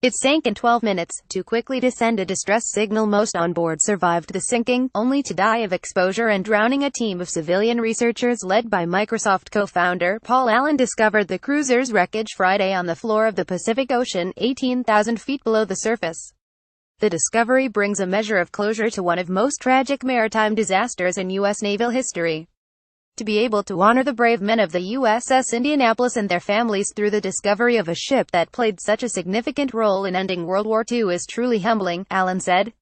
It sank in 12 minutes. To quickly to send a distress signal, most on board survived the sinking, only to die of exposure and drowning. A team of civilian researchers led by Microsoft co-founder Paul Allen discovered the cruiser's wreckage Friday on the floor of the Pacific Ocean, 18,000 feet below the surface. The discovery brings a measure of closure to one of most tragic maritime disasters in U.S. naval history. To be able to honor the brave men of the USS Indianapolis and their families through the discovery of a ship that played such a significant role in ending World War II is truly humbling, Allen said.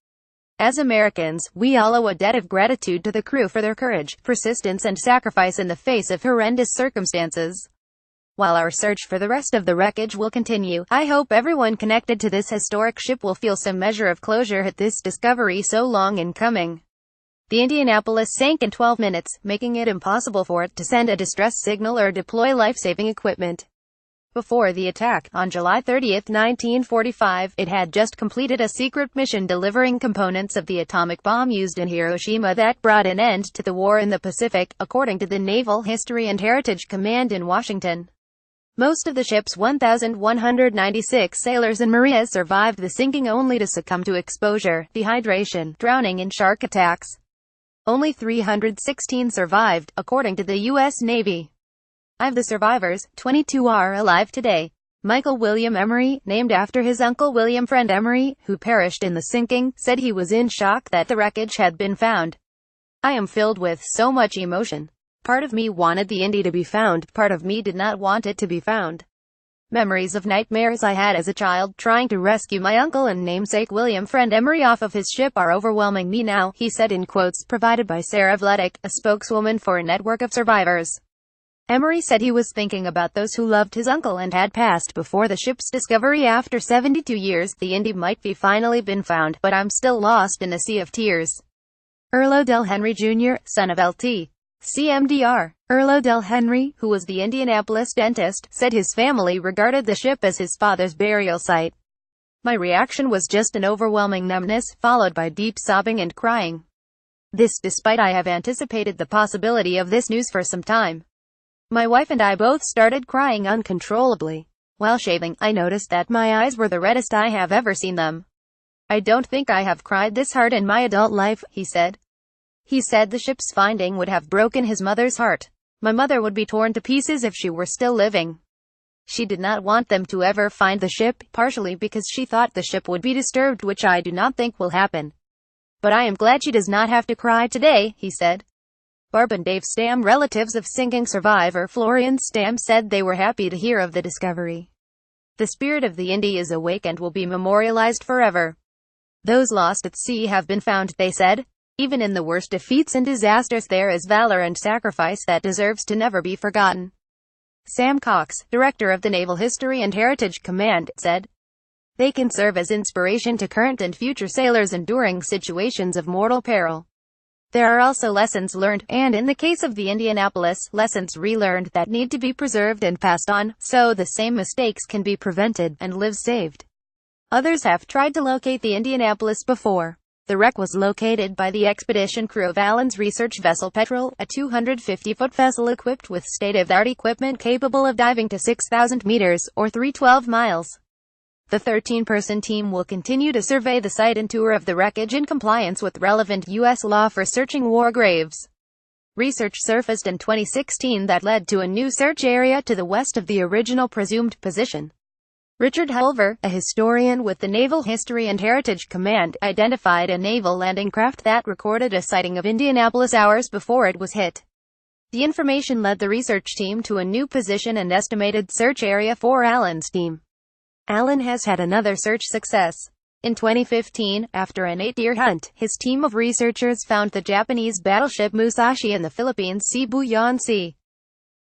As Americans, we all owe a debt of gratitude to the crew for their courage, persistence and sacrifice in the face of horrendous circumstances. While our search for the rest of the wreckage will continue, I hope everyone connected to this historic ship will feel some measure of closure at this discovery so long in coming. The Indianapolis sank in 12 minutes, making it impossible for it to send a distress signal or deploy life-saving equipment. Before the attack, on July 30, 1945, it had just completed a secret mission delivering components of the atomic bomb used in Hiroshima that brought an end to the war in the Pacific, according to the Naval History and Heritage Command in Washington. Most of the ship's 1,196 sailors and Marias survived the sinking, only to succumb to exposure, dehydration, drowning and shark attacks. Only 316 survived, according to the U.S. Navy. Of the survivors, 22 are alive today. Michael William Emery, named after his uncle William Friend Emery, who perished in the sinking, said he was in shock that the wreckage had been found. "I am filled with so much emotion. Part of me wanted the Indy to be found, part of me did not want it to be found. Memories of nightmares I had as a child trying to rescue my uncle and namesake William Friend Emery off of his ship are overwhelming me now," he said in quotes provided by Sarah Vletic, a spokeswoman for a network of survivors. Emery said he was thinking about those who loved his uncle and had passed before the ship's discovery. "After 72 years, the Indy might be finally been found, but I'm still lost in a sea of tears." Erlo Del Henry Jr., son of Lt. CMDR. Erlo Del Henry, who was the Indianapolis dentist, said his family regarded the ship as his father's burial site. "My reaction was just an overwhelming numbness, followed by deep sobbing and crying. This despite I have anticipated the possibility of this news for some time. My wife and I both started crying uncontrollably. While shaving, I noticed that my eyes were the reddest I have ever seen them. I don't think I have cried this hard in my adult life," he said. He said the ship's finding would have broken his mother's heart. "My mother would be torn to pieces if she were still living. She did not want them to ever find the ship, partially because she thought the ship would be disturbed, which I do not think will happen. But I am glad she does not have to cry today," he said. Barb and Dave Stamm, relatives of sinking survivor Florian Stamm, said they were happy to hear of the discovery. "The spirit of the Indy is awake and will be memorialized forever. Those lost at sea have been found," they said. "Even in the worst defeats and disasters there is valor and sacrifice that deserves to never be forgotten." Sam Cox, director of the Naval History and Heritage Command, said, "They can serve as inspiration to current and future sailors enduring situations of mortal peril. There are also lessons learned, and in the case of the Indianapolis, lessons relearned that need to be preserved and passed on, so the same mistakes can be prevented, and lives saved. Others have tried to locate the Indianapolis before. The wreck was located by the expedition crew of Allen's research vessel Petrel, a 250-foot vessel equipped with state-of-the-art equipment capable of diving to 6,000 meters, or 312 miles. The 13-person team will continue to survey the site and tour of the wreckage in compliance with relevant U.S. law for searching war graves. Research surfaced in 2016 that led to a new search area to the west of the original presumed position. Richard Hulver, a historian with the Naval History and Heritage Command, identified a naval landing craft that recorded a sighting of Indianapolis hours before it was hit. The information led the research team to a new position and estimated search area for Allen's team. Allen has had another search success. In 2015, after an 8-year hunt, his team of researchers found the Japanese battleship Musashi in the Philippines Sibuyan Sea.